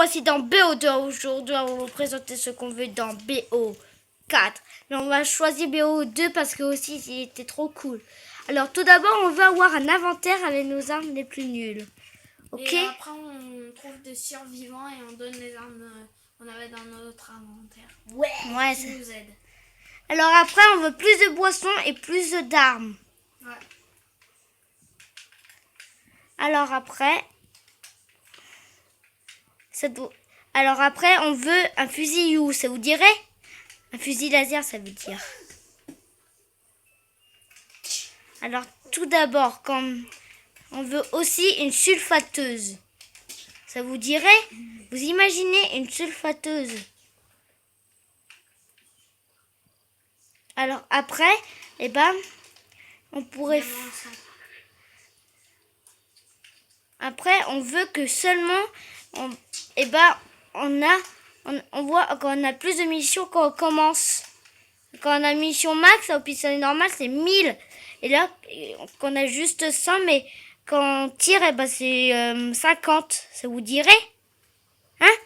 Voici dans BO2. Aujourd'hui, on va vous présenter ce qu'on veut dans BO4. Mais on va choisir BO2 parce que aussi, il était trop cool. Alors, tout d'abord, on va avoir un inventaire avec nos armes les plus nulles. Ok. Et après, on trouve des survivants et on donne les armes qu'on avait dans notre inventaire. Ouais, Qui nous aide. Alors après, on veut plus de boissons et plus d'armes. Ouais. Alors après, on veut un fusil You, ça vous dirait? Un fusil laser, ça veut dire. Alors tout d'abord, comme on veut aussi une sulfateuse. Ça vous dirait? Vous imaginez une sulfateuse? Alors après, on pourrait... Après, on veut que seulement... on voit quand on a plus de munitions quand on commence. Quand on a munitions max, au pistolet normal, c'est 1000. Et là, qu'on a juste 100, mais quand on tire, c'est 50. Ça vous dirait? Hein?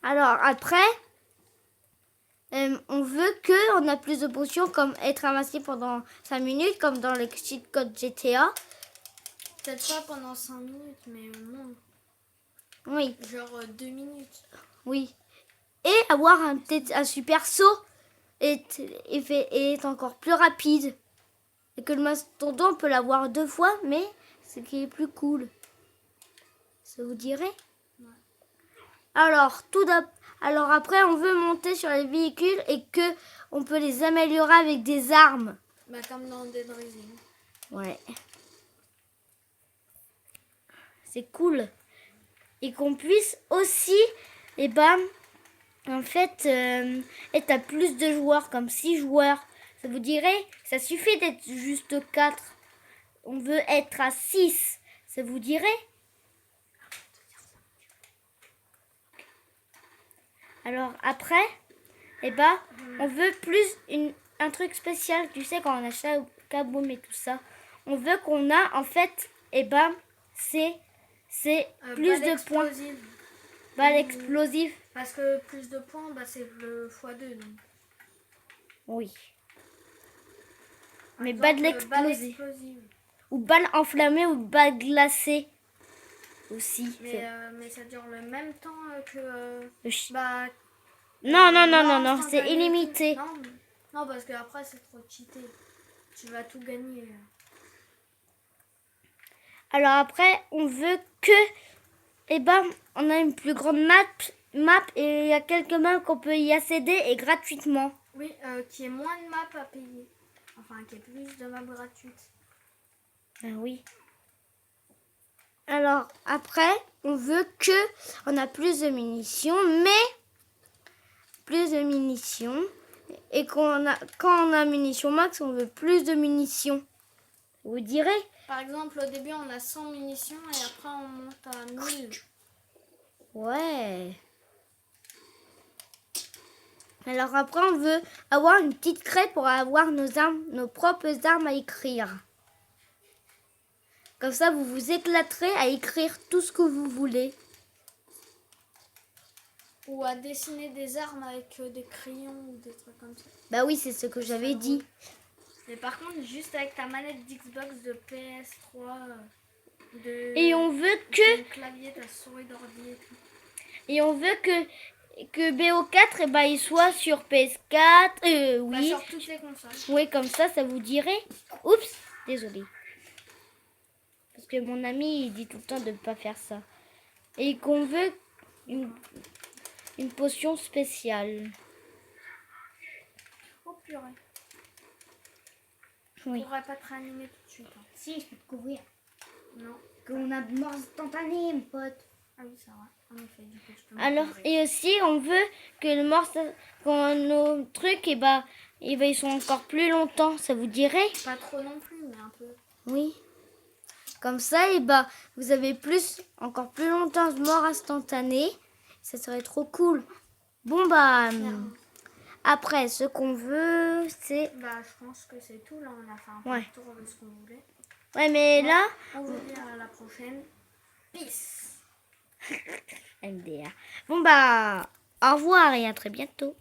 Alors après, on veut qu'on a plus de potions comme être invincible pendant 5 minutes, comme dans le cheat code GTA. Peut-être pas pendant 5 minutes, mais au moins. Oui. Genre 2 minutes. Oui. Et avoir un super saut et être encore plus rapide. Et que le mastodon, on peut l'avoir 2 fois, mais ce qui est plus cool. Ça vous dirait? Ouais. Alors après, on veut monter sur les véhicules et que on peut les améliorer avec des armes. Bah comme dans Dead Rising. Ouais. C'est cool. Et qu'on puisse aussi, être à plus de joueurs, comme 6 joueurs. Ça vous dirait? Ça suffit d'être juste 4. On veut être à 6. Ça vous dirait? Alors après, on veut un truc spécial. Tu sais, quand on achète Kaboom et tout ça, on veut qu'on a, en fait, c'est plus de points. Balle explosive. Parce que plus de points, c'est le x2. Donc. Oui. Par Mais exemple, balle explosive. Ou balle enflammée ou balle glacée. Aussi. Mais ça dure le même temps que... Non, c'est illimité. Non, parce qu'après c'est trop cheaté. Tu vas tout gagner. Alors après, on veut que, on a une plus grande map et il y a quelques maps qu'on peut y accéder et gratuitement. Oui, qui est moins de maps à payer. Enfin, qui est plus de maps gratuites. Ah oui. Alors après, on veut on a plus de munitions, et quand on a munitions max, on veut plus de munitions. Vous direz? Par exemple, au début, on a 100 munitions et après, on monte à 1000. Ouais. Alors après, on veut avoir une petite craie pour avoir nos propres armes à écrire. Comme ça, vous vous éclaterez à écrire tout ce que vous voulez. Ou à dessiner des armes avec des crayons ou des trucs comme ça. Bah oui, c'est ce que j'avais dit. Mais par contre, juste avec ta manette d'Xbox, de PS3, et on veut que... ton clavier, ta souris d'ordi et tout. Et on veut que BO4, il soit sur PS4, oui. Sur toutes les consoles. Oui, comme ça vous dirait. Oups, désolé. Parce que mon ami, il dit tout le temps de ne pas faire ça. Et qu'on veut une potion spéciale. Oh purée. Oui. Je pourrais pas te réanimer tout de suite. Hein. Si, je peux te couvrir. Non. Qu'on a de mort instantanée, mon pote. Ah oui, c'est vrai. En effet, du coup, je peux alors, et aussi, on veut que le morse, quand nos trucs, ils sont encore plus longtemps. Ça vous dirait? Pas trop non plus, mais un peu. Oui. Comme ça, vous avez encore plus longtemps de mort instantanée. Ça serait trop cool. Bon, Après, ce qu'on veut, c'est... Bah, je pense que c'est tout. Là, on a fait un peu Ouais. le tour de ce qu'on voulait. Ouais, mais là... On vous dit à la prochaine. Peace. MDR. Bon, bah, au revoir et à très bientôt.